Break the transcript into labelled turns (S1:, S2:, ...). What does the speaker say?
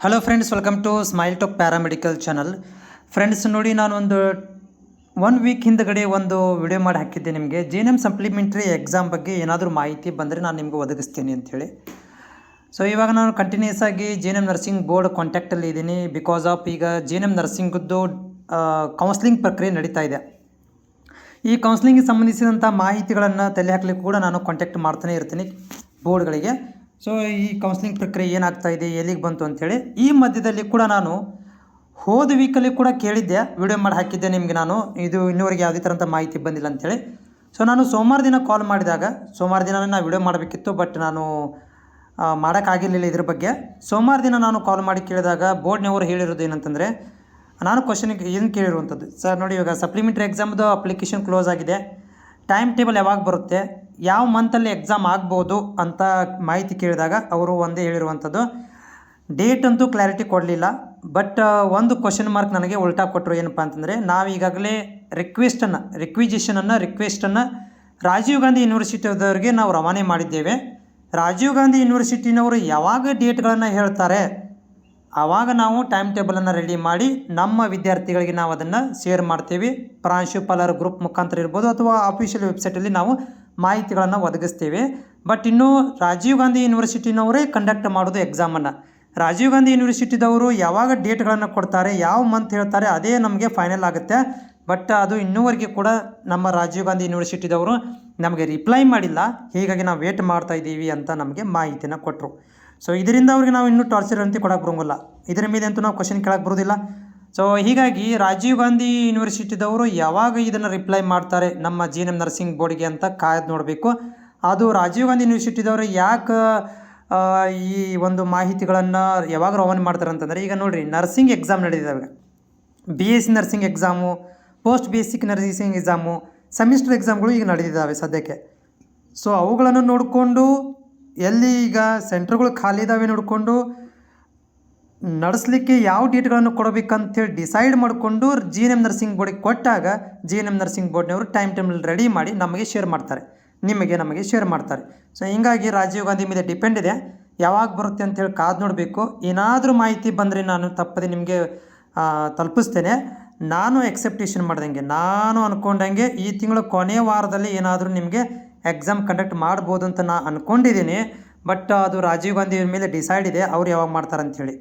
S1: Hello friends, welcome to smile talk paramedical channel. Friends ನೋಡಿ, ನಾನೊಂದು 1 weak ಹಿಂದಗಡೆ ಒಂದು ವಿಡಿಯೋ ಮಾಡಿ ಹಾಕಿದ್ದೆ ನಿಮಗೆ. JNM ಸಪ್ಲಿಮೆಂಟ್ರಿ ಎಕ್ಸಾಮ್ ಬಗ್ಗೆ ಏನಾದರೂ ಮಾಹಿತಿ ಬಂದರೆ ನಾನು ನಿಮಗೆ ಒದಗಿಸ್ತೀನಿ ಅಂಥೇಳಿ. ಸೊ ಇವಾಗ ನಾನು ಕಂಟಿನ್ಯೂಸ್ ಆಗಿ JNM ನರ್ಸಿಂಗ್ ಬೋರ್ಡ್ ಕಾಂಟ್ಯಾಕ್ಟಲ್ಲಿ ಇದ್ದೀನಿ. ಬಿಕಾಸ್ ಆಫ್ ಈಗ JNM ನರ್ಸಿಂಗದ್ದು ಕೌನ್ಸ್ಲಿಂಗ್ ಪ್ರಕ್ರಿಯೆ ನಡೀತಾ ಇದೆ. ಈ ಕೌನ್ಸ್ಲಿಂಗ್ಗೆ ಸಂಬಂಧಿಸಿದಂಥ ಮಾಹಿತಿಗಳನ್ನು ತಲೆ ಹಾಕಲಿಕ್ಕೆ ಕೂಡ ನಾನು ಕಾಂಟ್ಯಾಕ್ಟ್ ಮಾಡ್ತಾನೆ ಇರ್ತೀನಿ ಬೋರ್ಡ್ಗಳಿಗೆ. ಸೊ ಈ ಕೌನ್ಸ್ಲಿಂಗ್ ಪ್ರಕ್ರಿಯೆ ಏನಾಗ್ತಾ ಇದೆ, ಎಲ್ಲಿಗೆ ಬಂತು ಅಂಥೇಳಿ. ಈ ಮಧ್ಯದಲ್ಲಿ ಕೂಡ ನಾನು ಹೋದ ವೀಕಲ್ಲಿ ಕೂಡ ಕೇಳಿದ್ದೆ, ವಿಡಿಯೋ ಮಾಡಿ ಹಾಕಿದ್ದೆ ನಿಮಗೆ. ನಾನು ಇದು ಇನ್ನೂವರೆಗೆ ಯಾವುದೇ ಥರಂಥ ಮಾಹಿತಿ ಬಂದಿಲ್ಲ ಅಂಥೇಳಿ. ಸೊ ನಾನು ಸೋಮವಾರ ದಿನ ಕಾಲ್ ಮಾಡಿದಾಗ, ಸೋಮವಾರ ದಿನ ನಾನು ವಿಡಿಯೋ ಮಾಡಬೇಕಿತ್ತು, ಬಟ್ ನಾನು ಮಾಡೋಕ್ಕಾಗಿರಲಿಲ್ಲ ಇದ್ರ ಬಗ್ಗೆ. ಸೋಮವಾರ ದಿನ ನಾನು ಕಾಲ್ ಮಾಡಿ ಕೇಳಿದಾಗ ಬೋರ್ಡ್ನವರು ಹೇಳಿರೋದು ಏನಂತಂದರೆ, ನಾನು ಕ್ವಶನಿಗೆ ಏನು ಕೇಳಿರುವಂಥದ್ದು, ಸರ್ ನೋಡಿ ಇವಾಗ ಸಪ್ಲಿಮೆಂಟ್ರಿ ಎಕ್ಸಾಮ್ದು ಅಪ್ಲಿಕೇಶನ್ ಕ್ಲೋಸ್ ಆಗಿದೆ, ಟೈಮ್ ಟೇಬಲ್ ಯಾವಾಗ ಬರುತ್ತೆ, ಯಾವ ಮಂತಲ್ಲಿ ಎಕ್ಸಾಮ್ ಆಗ್ಬೋದು ಅಂತ ಮಾಹಿತಿ ಕೇಳಿದಾಗ ಅವರು ಒಂದೇ ಹೇಳಿರುವಂಥದ್ದು, ಡೇಟ್ ಅಂತೂ ಕ್ಲಾರಿಟಿ ಕೊಡಲಿಲ್ಲ. ಬಟ್ ಒಂದು ಕ್ವಶನ್ ಮಾರ್ಕ್ ನನಗೆ ಉಲ್ಟಾ ಕೊಟ್ಟರು. ಏನಪ್ಪ ಅಂತಂದರೆ, ನಾವು ಈಗಾಗಲೇ ರಿಕ್ವೆಸ್ಟನ್ನು ರಾಜೀವ್ ಗಾಂಧಿ ಯೂನಿವರ್ಸಿಟಿದವರಿಗೆ ನಾವು ರವಾನೆ ಮಾಡಿದ್ದೇವೆ. ರಾಜೀವ್ ಗಾಂಧಿ ಯೂನಿವರ್ಸಿಟಿನವರು ಯಾವಾಗ ಡೇಟ್ಗಳನ್ನು ಹೇಳ್ತಾರೆ ಆವಾಗ ನಾವು ಟೈಮ್ ಟೇಬಲನ್ನು ರೆಡಿ ಮಾಡಿ ನಮ್ಮ ವಿದ್ಯಾರ್ಥಿಗಳಿಗೆ ನಾವು ಅದನ್ನು ಶೇರ್ ಮಾಡ್ತೀವಿ. ಪ್ರಾಂಶುಪಾಲರ ಗ್ರೂಪ್ ಮುಖಾಂತರ ಇರ್ಬೋದು ಅಥವಾ ಆಫಿಷಿಯಲ್ ವೆಬ್ಸೈಟಲ್ಲಿ ನಾವು ಮಾಹಿತಿಗಳನ್ನು ಒದಗಿಸ್ತೇವೆ. ಬಟ್ ಇನ್ನೂ ರಾಜೀವ್ ಗಾಂಧಿ ಯೂನಿವರ್ಸಿಟಿನವರೇ ಕಂಡಕ್ಟ್ ಮಾಡೋದು ಎಕ್ಸಾಮನ್ನು. ರಾಜೀವ್ ಗಾಂಧಿ ಯೂನಿವರ್ಸಿಟಿದವರು ಯಾವಾಗ ಡೇಟ್ಗಳನ್ನು ಕೊಡ್ತಾರೆ, ಯಾವ ಮಂತ್ ಹೇಳ್ತಾರೆ, ಅದೇ ನಮಗೆ ಫೈನಲ್ ಆಗುತ್ತೆ. ಬಟ್ ಅದು ಇನ್ನೂವರೆಗೆ ಕೂಡ ನಮ್ಮ ರಾಜೀವ್ ಗಾಂಧಿ ಯೂನಿವರ್ಸಿಟಿದವರು ನಮಗೆ ರಿಪ್ಲೈ ಮಾಡಿಲ್ಲ. ಹೀಗಾಗಿ ನಾವು ವೇಟ್ ಮಾಡ್ತಾ ಇದ್ದೀವಿ ಅಂತ ನಮಗೆ ಮಾಹಿತಿನ ಕೊಟ್ಟರು. ಸೊ ಇದರಿಂದ ಅವ್ರಿಗೆ ನಾವು ಇನ್ನೂ ಟಾರ್ಚರ್ ಅಂತ ಕೊಡೋಕೆ ಬರೋಂಗಿಲ್ಲ, ಇದರ ಮೇಲೆ ಅಂತೂ ನಾವು ಕ್ವಶನ್ ಕೇಳೋಕೆ ಬರೋದಿಲ್ಲ. ಸೊ ಹೀಗಾಗಿ ರಾಜೀವ್ ಗಾಂಧಿ ಯೂನಿವರ್ಸಿಟಿದವರು ಯಾವಾಗ ಇದನ್ನು ರಿಪ್ಲೈ ಮಾಡ್ತಾರೆ ನಮ್ಮ JNM ನರ್ಸಿಂಗ್ ಬೋರ್ಡಿಗೆ ಅಂತ ಕಾಯ್ದು ನೋಡಬೇಕು. ಅದು ರಾಜೀವ್ ಗಾಂಧಿ ಯೂನಿವರ್ಸಿಟಿದವರು ಯಾಕೆ ಈ ಒಂದು ಮಾಹಿತಿಗಳನ್ನು ಯಾವಾಗ ರವಾನೆ ಮಾಡ್ತಾರೆ ಅಂತಂದರೆ, ಈಗ ನೋಡಿರಿ, ನರ್ಸಿಂಗ್ ಎಕ್ಸಾಮ್ ನಡೆದಿದ್ದಾವೆ. BSc nursing exam, post basic nursing exam, semester ಎಕ್ಸಾಮ್ಗಳು ಈಗ ನಡೆದಿದ್ದಾವೆ ಸದ್ಯಕ್ಕೆ. ಸೊ ಅವುಗಳನ್ನು ನೋಡಿಕೊಂಡು ಎಲ್ಲಿ ಈಗ ಸೆಂಟ್ರ್ಗಳು ಖಾಲಿ ಇದ್ದಾವೆ ನೋಡಿಕೊಂಡು ನಡೆಸಲಿಕ್ಕೆ ಯಾವ ಡೇಟ್ಗಳನ್ನು ಕೊಡಬೇಕಂತೇಳಿ ಡಿಸೈಡ್ ಮಾಡಿಕೊಂಡು JNM ನರ್ಸಿಂಗ್ ಬೋರ್ಡಿಗೆ ಕೊಟ್ಟಾಗ JNM ನರ್ಸಿಂಗ್ ಬೋರ್ಡ್ನವರು ಟೈಮ್ ಟೇಬಲ್ ರೆಡಿ ಮಾಡಿ ನಮಗೆ ಶೇರ್ ಮಾಡ್ತಾರೆ, ನಮಗೆ ಶೇರ್ ಮಾಡ್ತಾರೆ. ಸೊ ಹೀಗಾಗಿ ರಾಜೀವ್ ಗಾಂಧಿ ಮೇಲೆ ಡಿಪೆಂಡ್ ಇದೆ, ಯಾವಾಗ ಬರುತ್ತೆ ಅಂಥೇಳಿ ಕಾದು ನೋಡಬೇಕು. ಏನಾದರೂ ಮಾಹಿತಿ ಬಂದರೆ ನಾನು ತಪ್ಪದೆ ನಿಮಗೆ ತಲುಪಿಸ್ತೇನೆ. ನಾನು ಎಕ್ಸೆಪ್ಟೇಷನ್ ಮಾಡ್ದಂಗೆ, ನಾನು ಅಂದ್ಕೊಂಡಂಗೆ ಈ ತಿಂಗಳ ಕೊನೆಯ ವಾರದಲ್ಲಿ ಏನಾದರೂ ನಿಮಗೆ ಎಕ್ಸಾಮ್ ಕಂಡಕ್ಟ್ ಮಾಡ್ಬೋದು ಅಂತ ನಾನು ಅಂದ್ಕೊಂಡಿದ್ದೀನಿ. ಬಟ್ ಅದು ರಾಜೀವ್ ಗಾಂಧಿ ಮೇಲೆ ಡಿಸೈಡ್ ಇದೆ, ಅವ್ರು ಯಾವಾಗ ಮಾಡ್ತಾರೆ ಅಂಥೇಳಿ.